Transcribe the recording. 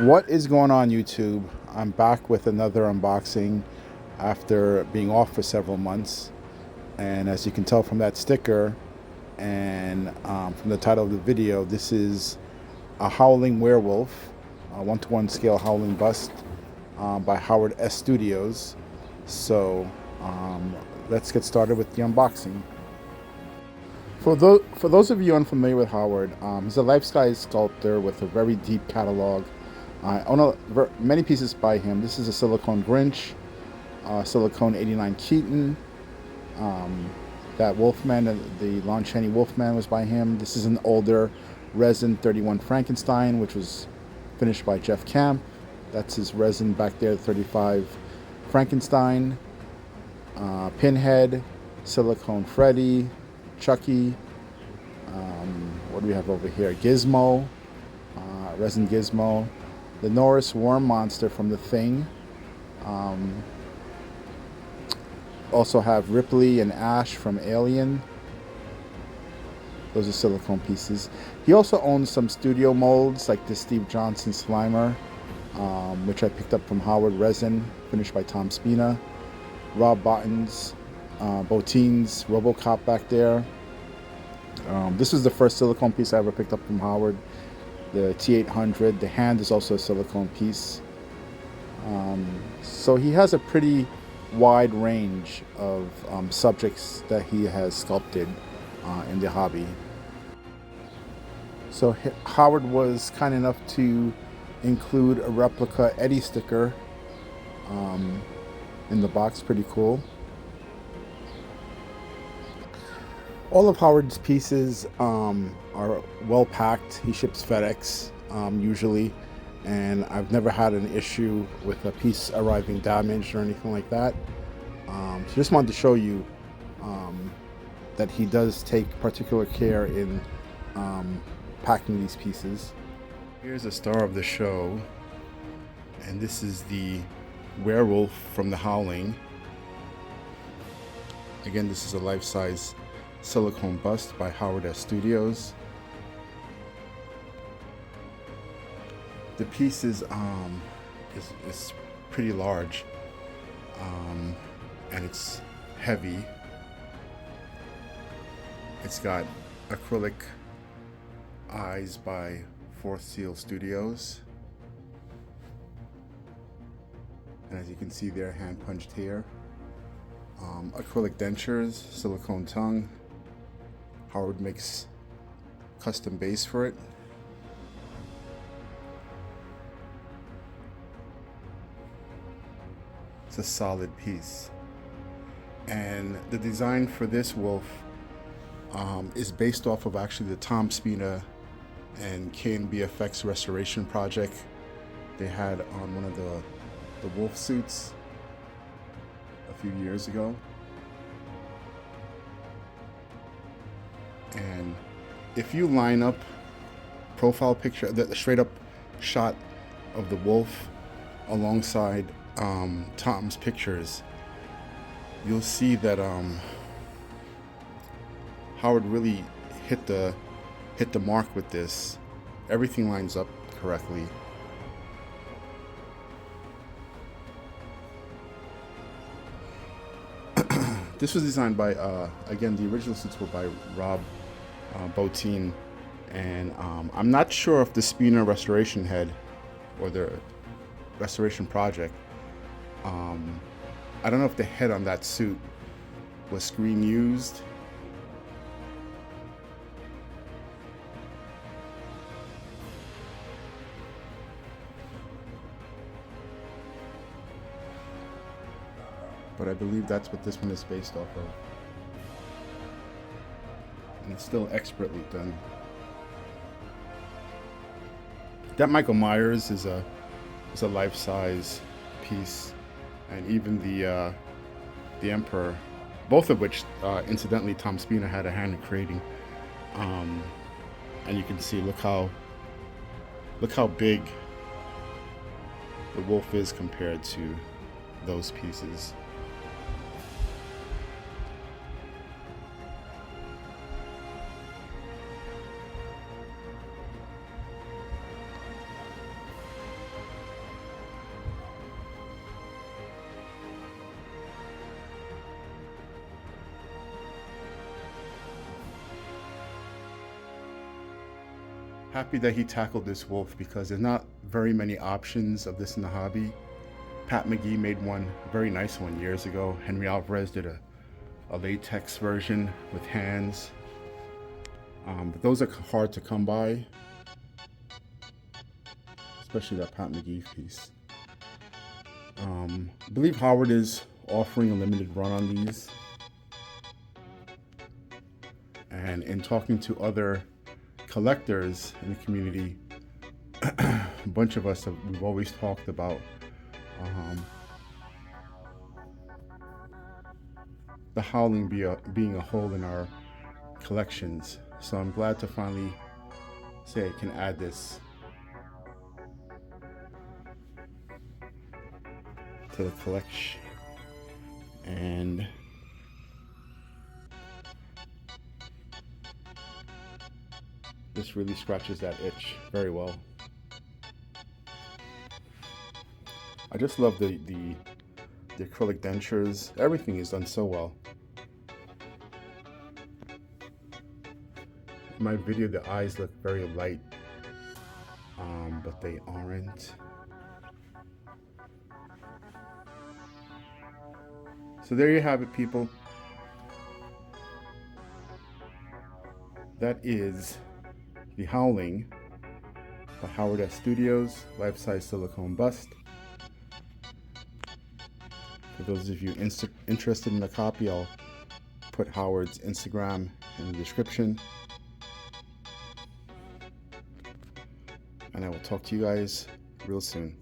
What is going on, YouTube? I'm back with another unboxing after being off for several months, and as you can tell from that sticker and from the title of the video, this is a Howling werewolf, a 1:1 scale Howling bust by Howard S Studios. So let's get started with the unboxing. For those of you unfamiliar with Howard, he's a life-size sculptor with a very deep catalog. I own many pieces by him. This is a silicone Grinch, silicone 89 Keaton. That Wolfman, the Lon Chaney Wolfman, was by him. This is an older resin 31 Frankenstein, which was finished by Jeff Camp. That's his resin back there, 35 Frankenstein. Pinhead, silicone Freddy, Chucky. What do we have over here? Gizmo, resin Gizmo. The Norris worm monster from The Thing. Also have Ripley and Ash from Alien. Those are silicone pieces. He also owns some studio molds like this Steve Johnson Slimer, which I picked up from Howard Resin, finished by Tom Spina. Rob Bottin's, Botine's Robocop back there. This is the first silicone piece I ever picked up from Howard. The T800. The hand is also a silicone piece. So he has a pretty wide range of subjects that he has sculpted in the hobby. So Howard was kind enough to include a replica Eddie sticker in the box. Pretty cool. All of Howard's pieces are well packed. He ships FedEx usually, and I've never had an issue with a piece arriving damaged or anything like that. So just wanted to show you that he does take particular care in packing these pieces. Here's a star of the show, and this is the werewolf from the Howling. Again, this is a life-size silicone bust by Howard S Studios. The piece is pretty large, and it's heavy. It's got acrylic eyes by Fourth Seal Studios, and as you can see there, hand punched here. Acrylic dentures, silicone tongue. Howard makes custom base for it. It's a solid piece. And the design for this wolf is based off of actually the Tom Spina and KNBFX restoration project they had on one of the wolf suits a few years ago. And if you line up profile picture, the straight up shot of the wolf alongside Tom's pictures, you'll see that Howard really hit the mark with this. Everything lines up correctly. This was designed by, again, the original suits were by Rob Botine, and I'm not sure if the Spina restoration head or the restoration project, I don't know if the head on that suit was screen used. But I believe that's what this one is based off of. And it's still expertly done. That Michael Myers is a life-size piece, and even the Emperor, both of which incidentally Tom Spina had a hand in creating. And you can see, look how big the wolf is compared to those pieces. Happy that he tackled this wolf because there's not very many options of this in the hobby. Pat McGee made one, a very nice one years ago. Henry Alvarez did a latex version with hands. But those are hard to come by, especially that Pat McGee piece. I believe Howard is offering a limited run on these. And in talking to other collectors in the community, a bunch of us we've always talked about the Howling being a hole in our collections. So I'm glad to finally say I can add this to the collection. And this really scratches that itch very well. I just love the acrylic dentures. Everything is done so well. In my video, the eyes look very light, but they aren't. So there you have it, people. That is the Howling by Howard S. Studios, life-size silicone bust. For those of you interested in the copy, I'll put Howard's Instagram in the description. And I will talk to you guys real soon.